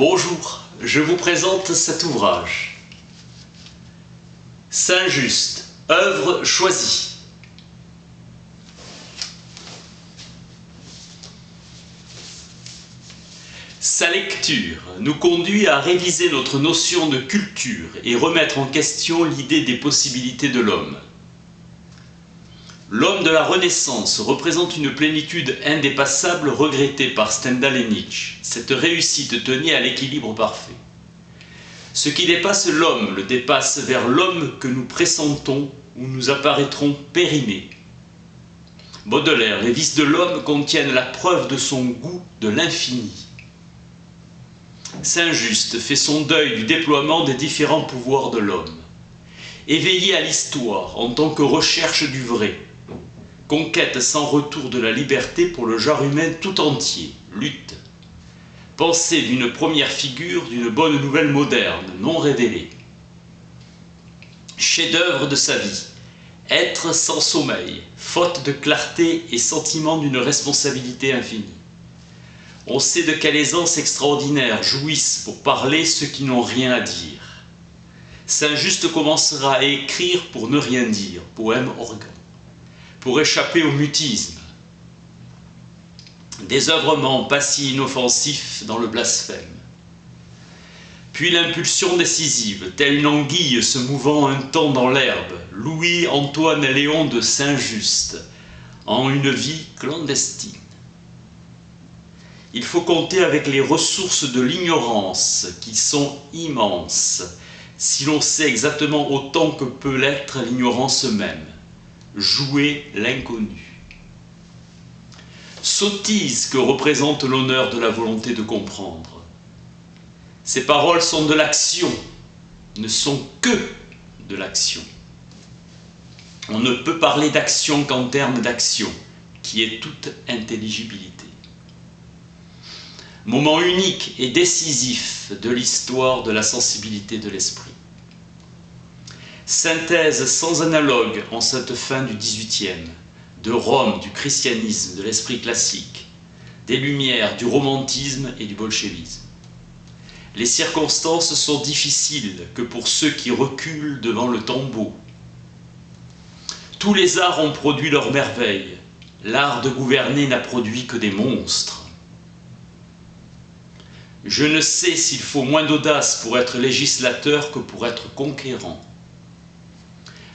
Bonjour, je vous présente cet ouvrage. Saint-Just, œuvre choisie. Sa lecture nous conduit à réviser notre notion de culture et remettre en question l'idée des possibilités de l'homme. L'homme de la Renaissance représente une plénitude indépassable regrettée par Stendhal et Nietzsche. Cette réussite tenait à l'équilibre parfait. Ce qui dépasse l'homme le dépasse vers l'homme que nous pressentons ou nous apparaîtrons périmés. Baudelaire, les vices de l'homme contiennent la preuve de son goût de l'infini. Saint-Just fait son deuil du déploiement des différents pouvoirs de l'homme. Éveillé à l'histoire en tant que recherche du vrai, conquête sans retour de la liberté pour le genre humain tout entier, lutte. Pensée d'une première figure d'une bonne nouvelle moderne, non révélée. Chef-d'œuvre de sa vie, être sans sommeil, faute de clarté et sentiment d'une responsabilité infinie. On sait de quelle aisance extraordinaire jouissent pour parler ceux qui n'ont rien à dire. Saint-Just commencera à écrire pour ne rien dire, poème organ, pour échapper au mutisme. Désœuvrement pas si inoffensif dans le blasphème. Puis l'impulsion décisive, telle une anguille se mouvant un temps dans l'herbe, Louis-Antoine Léon de Saint-Just, en une vie clandestine. Il faut compter avec les ressources de l'ignorance, qui sont immenses, si l'on sait exactement autant que peut l'être l'ignorance même. Jouer l'inconnu. Sottise que représente l'honneur de la volonté de comprendre. Ces paroles sont de l'action, ne sont que de l'action. On ne peut parler d'action qu'en termes d'action, qui est toute intelligibilité. Moment unique et décisif de l'histoire de la sensibilité de l'esprit. Synthèse sans analogue en cette fin du XVIIIe, de Rome, du christianisme, de l'esprit classique, des Lumières, du romantisme et du bolchevisme. Les circonstances sont difficiles que pour ceux qui reculent devant le tombeau. Tous les arts ont produit leurs merveilles. L'art de gouverner n'a produit que des monstres. Je ne sais s'il faut moins d'audace pour être législateur que pour être conquérant.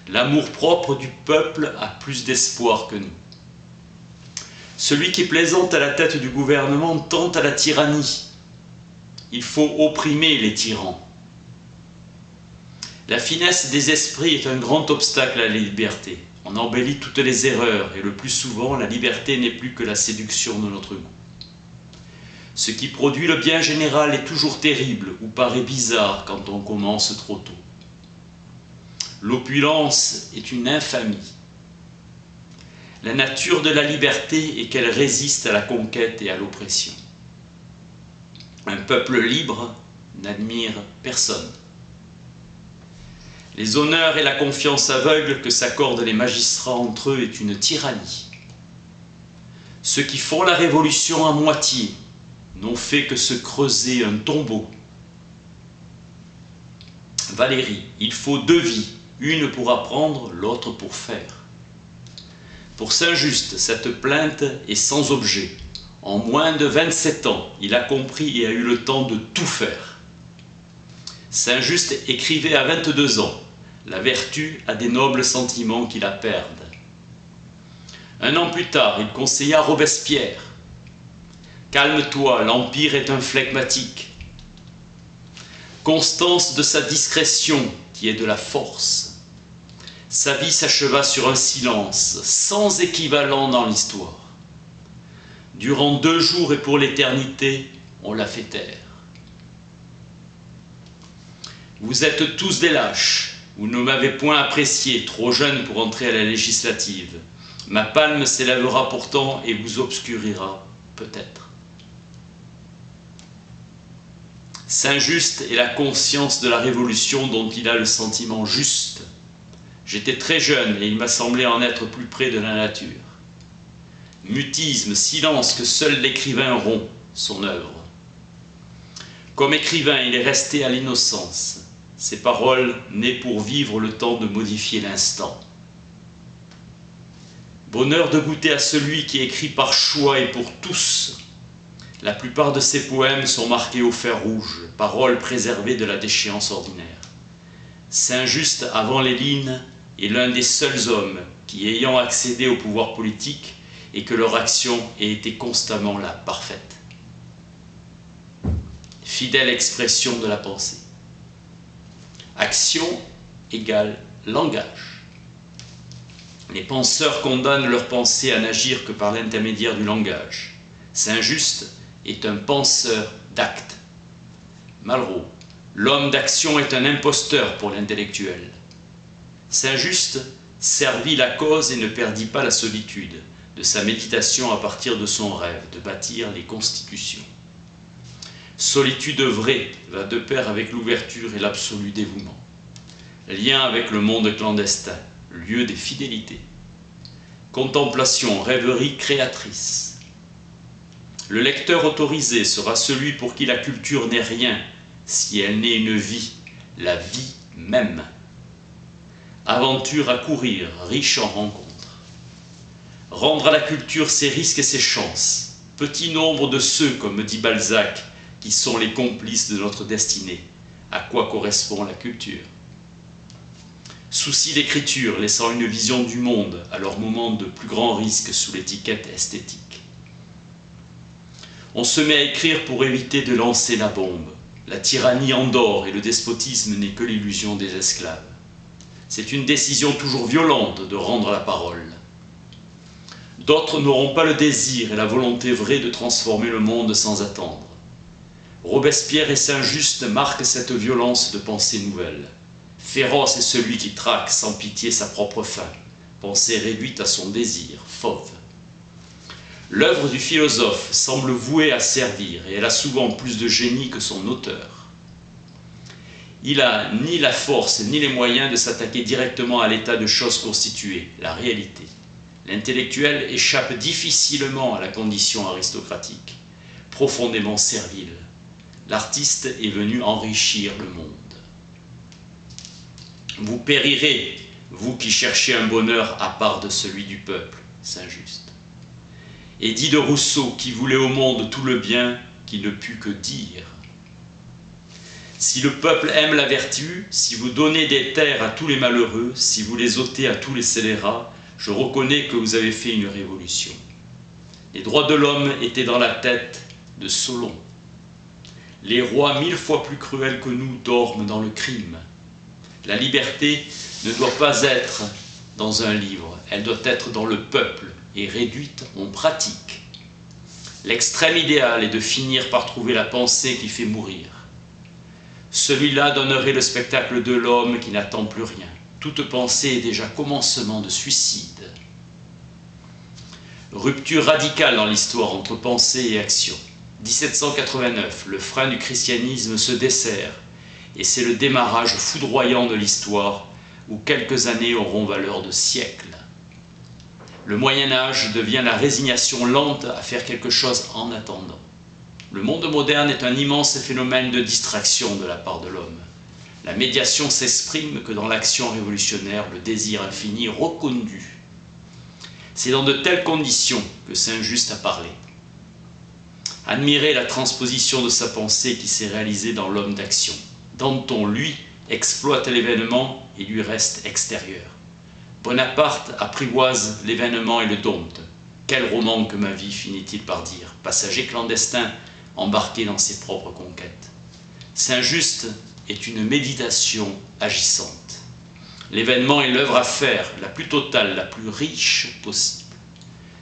L'amour-propre du peuple a plus d'espoir que nous. Celui qui plaisante à la tête du gouvernement tente à la tyrannie. Il faut opprimer les tyrans. La finesse des esprits est un grand obstacle à la liberté. On embellit toutes les erreurs et le plus souvent, la liberté n'est plus que la séduction de notre goût. Ce qui produit le bien général est toujours terrible ou paraît bizarre quand on commence trop tôt. L'opulence est une infamie. La nature de la liberté est qu'elle résiste à la conquête et à l'oppression. Un peuple libre n'admire personne. Les honneurs et la confiance aveugle que s'accordent les magistrats entre eux est une tyrannie. Ceux qui font la révolution à moitié n'ont fait que se creuser un tombeau. Valérie, il faut deux vies, une pour apprendre, l'autre pour faire. Pour Saint-Just, cette plainte est sans objet. En moins de 27 ans, il a compris et a eu le temps de tout faire. Saint-Just écrivait à 22 ans. La vertu a des nobles sentiments qui la perdent. Un an plus tard, il conseilla Robespierre. Calme-toi, l'Empire est un flegmatique. Constance de sa discrétion, qui est de la force. Sa vie s'acheva sur un silence, sans équivalent dans l'histoire. Durant 2 jours et pour l'éternité, on l'a fait taire. Vous êtes tous des lâches, vous ne m'avez point apprécié, trop jeune pour entrer à la législative. Ma palme s'élèvera pourtant et vous obscurira, peut-être. Saint-Just est la conscience de la révolution dont il a le sentiment juste. J'étais très jeune et il m'a semblé en être plus près de la nature. Mutisme, silence que seul l'écrivain rompt, son œuvre. Comme écrivain, il est resté à l'innocence. Ses paroles nées pour vivre le temps de modifier l'instant. Bonheur de goûter à celui qui écrit par choix et pour tous. La plupart de ses poèmes sont marqués au fer rouge, paroles préservées de la déchéance ordinaire. Saint-Just, avant les lignes, est l'un des seuls hommes qui, ayant accédé au pouvoir politique, et que leur action ait été constamment la parfaite. Fidèle expression de la pensée. Action égale langage. Les penseurs condamnent leur pensée à n'agir que par l'intermédiaire du langage. Saint-Just est un penseur d'actes. Malraux, l'homme d'action est un imposteur pour l'intellectuel. Saint-Just servit la cause et ne perdit pas la solitude de sa méditation à partir de son rêve de bâtir les constitutions. Solitude vraie va de pair avec l'ouverture et l'absolu dévouement. Lien avec le monde clandestin, lieu des fidélités. Contemplation, rêverie créatrice. Le lecteur autorisé sera celui pour qui la culture n'est rien, si elle n'est une vie, la vie même. Aventure à courir, riche en rencontres. Rendre à la culture ses risques et ses chances. Petit nombre de ceux, comme dit Balzac, qui sont les complices de notre destinée. À quoi correspond la culture? Souci d'écriture, laissant une vision du monde à leur moment de plus grand risque sous l'étiquette esthétique. On se met à écrire pour éviter de lancer la bombe. La tyrannie endort et le despotisme n'est que l'illusion des esclaves. C'est une décision toujours violente de rendre la parole. D'autres n'auront pas le désir et la volonté vraie de transformer le monde sans attendre. Robespierre et Saint-Just marquent cette violence de pensée nouvelle. Féroce est celui qui traque sans pitié sa propre faim, pensée réduite à son désir, fauve. L'œuvre du philosophe semble vouée à servir et elle a souvent plus de génie que son auteur. Il n'a ni la force ni les moyens de s'attaquer directement à l'état de choses constituées, la réalité. L'intellectuel échappe difficilement à la condition aristocratique, profondément servile. L'artiste est venu enrichir le monde. Vous périrez, vous qui cherchez un bonheur à part de celui du peuple, Saint-Just. Et dit de Rousseau, qui voulait au monde tout le bien, qui ne put que dire. Si le peuple aime la vertu, si vous donnez des terres à tous les malheureux, si vous les ôtez à tous les scélérats, je reconnais que vous avez fait une révolution. Les droits de l'homme étaient dans la tête de Solon. Les rois 1000 fois plus cruels que nous dorment dans le crime. La liberté ne doit pas être dans un livre, elle doit être dans le peuple et réduite en pratique. L'extrême idéal est de finir par trouver la pensée qui fait mourir. Celui-là donnerait le spectacle de l'homme qui n'attend plus rien. Toute pensée est déjà commencement de suicide. Rupture radicale dans l'histoire entre pensée et action. 1789, le frein du christianisme se dessert, et c'est le démarrage foudroyant de l'histoire où quelques années auront valeur de siècles. Le Moyen-Âge devient la résignation lente à faire quelque chose en attendant. Le monde moderne est un immense phénomène de distraction de la part de l'homme. La médiation s'exprime que dans l'action révolutionnaire, le désir infini reconduit. C'est dans de telles conditions que Saint-Just a parlé. Admirez la transposition de sa pensée qui s'est réalisée dans l'homme d'action. Danton, lui, exploite l'événement et lui reste extérieur. Bonaparte apprivoise l'événement et le dompte. Quel roman que ma vie, finit-il par dire, passager clandestin, embarqué dans ses propres conquêtes. Saint-Just est une méditation agissante. L'événement est l'œuvre à faire, la plus totale, la plus riche possible.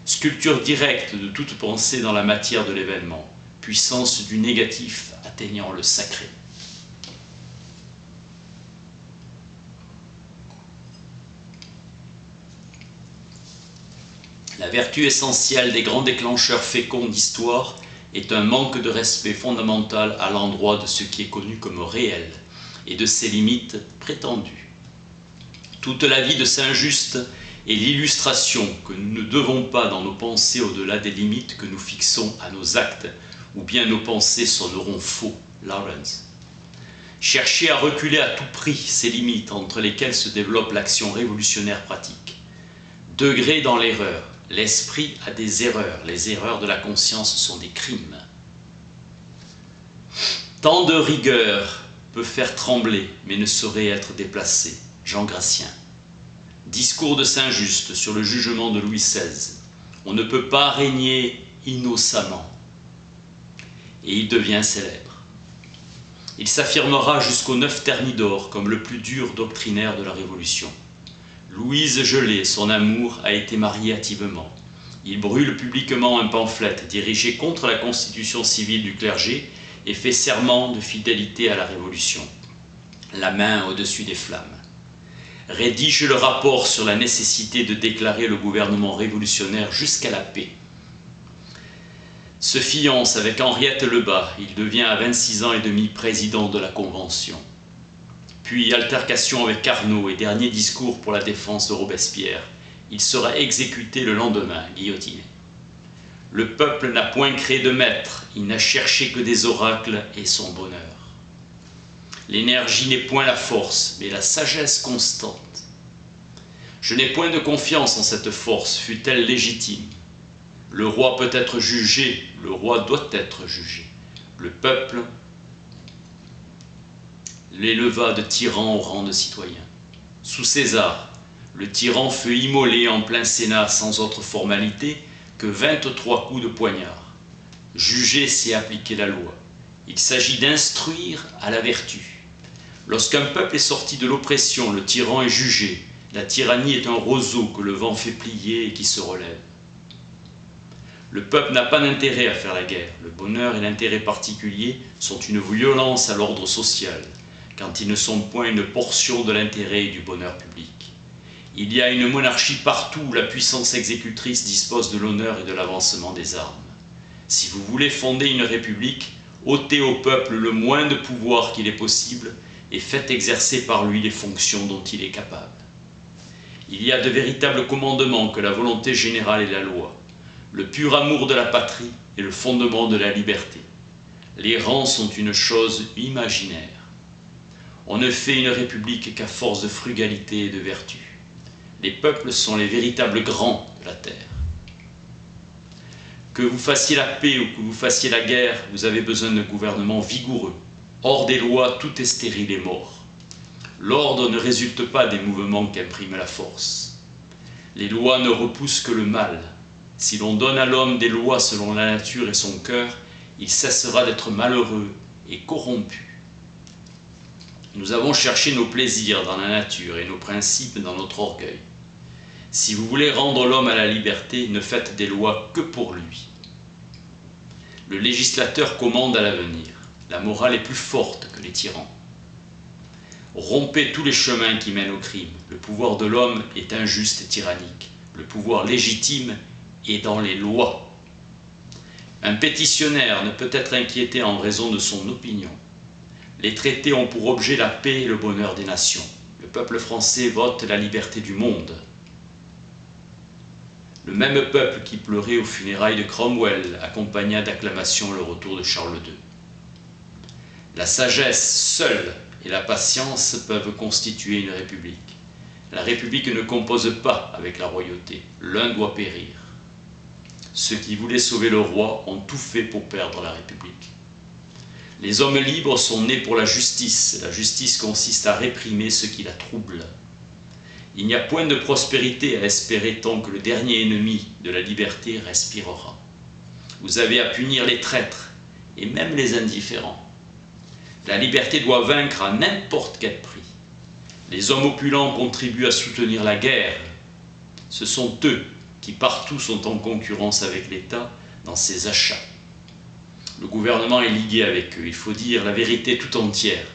Sculpture directe de toute pensée dans la matière de l'événement, puissance du négatif atteignant le sacré. La vertu essentielle des grands déclencheurs féconds d'histoire est un manque de respect fondamental à l'endroit de ce qui est connu comme réel et de ses limites prétendues. Toute la vie de Saint-Just est l'illustration que nous ne devons pas dans nos pensées au-delà des limites que nous fixons à nos actes, ou bien nos pensées sonneront faux, Lawrence. Chercher à reculer à tout prix ces limites entre lesquelles se développe l'action révolutionnaire pratique. Degré dans l'erreur. L'esprit a des erreurs. Les erreurs de la conscience sont des crimes. Tant de rigueur peut faire trembler, mais ne saurait être déplacé. Jean Gratien. Discours de Saint-Just sur le jugement de Louis XVI. On ne peut pas régner innocemment. Et il devient célèbre. Il s'affirmera jusqu'au 9 Thermidor comme le plus dur doctrinaire de la Révolution. Louise Gelée, son amour, a été marié hâtivement. Il brûle publiquement un pamphlet dirigé contre la constitution civile du clergé et fait serment de fidélité à la Révolution, la main au-dessus des flammes. Rédige le rapport sur la nécessité de déclarer le gouvernement révolutionnaire jusqu'à la paix. Se fiance avec Henriette Lebas, il devient à 26 ans et demi président de la Convention. Puis altercation avec Carnot et dernier discours pour la défense de Robespierre. Il sera exécuté le lendemain, guillotiné. Le peuple n'a point créé de maître, il n'a cherché que des oracles et son bonheur. L'énergie n'est point la force, mais la sagesse constante. Je n'ai point de confiance en cette force, fût-elle légitime. Le roi peut être jugé, le roi doit être jugé. Le peuple l'éleva de tyran au rang de citoyen. Sous César, le tyran fut immolé en plein Sénat sans autre formalité que 23 coups de poignard. Juger, c'est appliquer la loi. Il s'agit d'instruire à la vertu. Lorsqu'un peuple est sorti de l'oppression, le tyran est jugé. La tyrannie est un roseau que le vent fait plier et qui se relève. Le peuple n'a pas d'intérêt à faire la guerre. Le bonheur et l'intérêt particulier sont une violence à l'ordre social, quand ils ne sont point une portion de l'intérêt et du bonheur public. Il y a une monarchie partout où la puissance exécutrice dispose de l'honneur et de l'avancement des armes. Si vous voulez fonder une république, ôtez au peuple le moins de pouvoir qu'il est possible et faites exercer par lui les fonctions dont il est capable. Il y a de véritables commandements que la volonté générale et la loi. Le pur amour de la patrie est le fondement de la liberté. Les rangs sont une chose imaginaire. On ne fait une république qu'à force de frugalité et de vertu. Les peuples sont les véritables grands de la terre. Que vous fassiez la paix ou que vous fassiez la guerre, vous avez besoin d'un gouvernement vigoureux. Hors des lois, tout est stérile et mort. L'ordre ne résulte pas des mouvements qu'imprime la force. Les lois ne repoussent que le mal. Si l'on donne à l'homme des lois selon la nature et son cœur, il cessera d'être malheureux et corrompu. Nous avons cherché nos plaisirs dans la nature et nos principes dans notre orgueil. Si vous voulez rendre l'homme à la liberté, ne faites des lois que pour lui. Le législateur commande à l'avenir. La morale est plus forte que les tyrans. Rompez tous les chemins qui mènent au crime. Le pouvoir de l'homme est injuste et tyrannique. Le pouvoir légitime est dans les lois. Un pétitionnaire ne peut être inquiété en raison de son opinion. Les traités ont pour objet la paix et le bonheur des nations. Le peuple français vote la liberté du monde. Le même peuple qui pleurait aux funérailles de Cromwell accompagna d'acclamations le retour de Charles II. La sagesse seule et la patience peuvent constituer une république. La république ne compose pas avec la royauté. L'un doit périr. Ceux qui voulaient sauver le roi ont tout fait pour perdre la république. Les hommes libres sont nés pour la justice. La justice consiste à réprimer ce qui la trouble. Il n'y a point de prospérité à espérer tant que le dernier ennemi de la liberté respirera. Vous avez à punir les traîtres et même les indifférents. La liberté doit vaincre à n'importe quel prix. Les hommes opulents contribuent à soutenir la guerre. Ce sont eux qui partout sont en concurrence avec l'État dans ses achats. Le gouvernement est ligué avec eux. Il faut dire la vérité tout entière.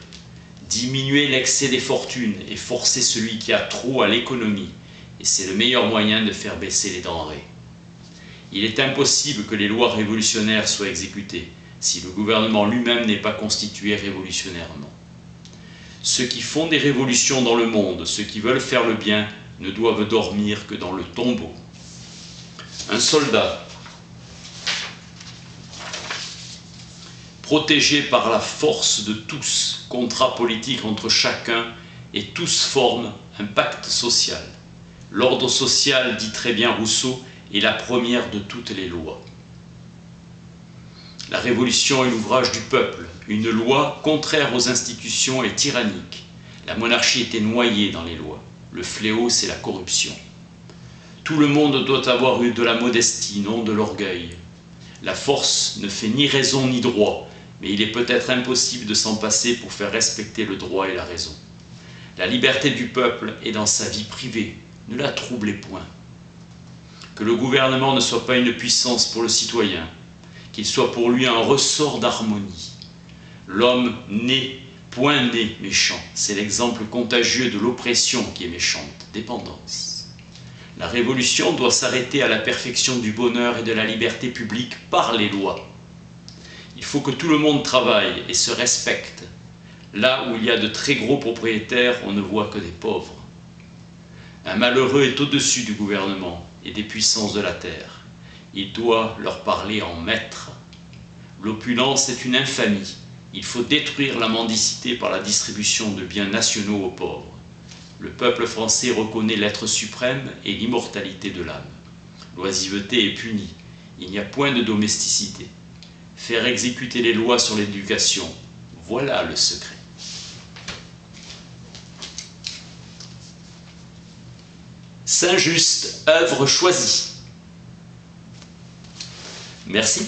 Diminuer l'excès des fortunes et forcer celui qui a trop à l'économie, et c'est le meilleur moyen de faire baisser les denrées. Il est impossible que les lois révolutionnaires soient exécutées si le gouvernement lui-même n'est pas constitué révolutionnairement. Ceux qui font des révolutions dans le monde, ceux qui veulent faire le bien, ne doivent dormir que dans le tombeau. Un soldat protégés par la force de tous, contrat politique entre chacun, et tous forment un pacte social. L'ordre social, dit très bien Rousseau, est la première de toutes les lois. La Révolution est l'ouvrage du peuple, une loi contraire aux institutions et tyrannique. La monarchie était noyée dans les lois. Le fléau, c'est la corruption. Tout le monde doit avoir eu de la modestie, non de l'orgueil. La force ne fait ni raison ni droit, mais il est peut-être impossible de s'en passer pour faire respecter le droit et la raison. La liberté du peuple est dans sa vie privée, ne la troublez point. Que le gouvernement ne soit pas une puissance pour le citoyen, qu'il soit pour lui un ressort d'harmonie. L'homme n'est point né méchant, c'est l'exemple contagieux de l'oppression qui est méchante, dépendance. La révolution doit s'arrêter à la perfection du bonheur et de la liberté publique par les lois. Il faut que tout le monde travaille et se respecte. Là où il y a de très gros propriétaires, on ne voit que des pauvres. Un malheureux est au-dessus du gouvernement et des puissances de la terre. Il doit leur parler en maître. L'opulence est une infamie. Il faut détruire la mendicité par la distribution de biens nationaux aux pauvres. Le peuple français reconnaît l'être suprême et l'immortalité de l'âme. L'oisiveté est punie. Il n'y a point de domesticité. Faire exécuter les lois sur l'éducation, voilà le secret. Saint-Just, œuvre choisie. Merci.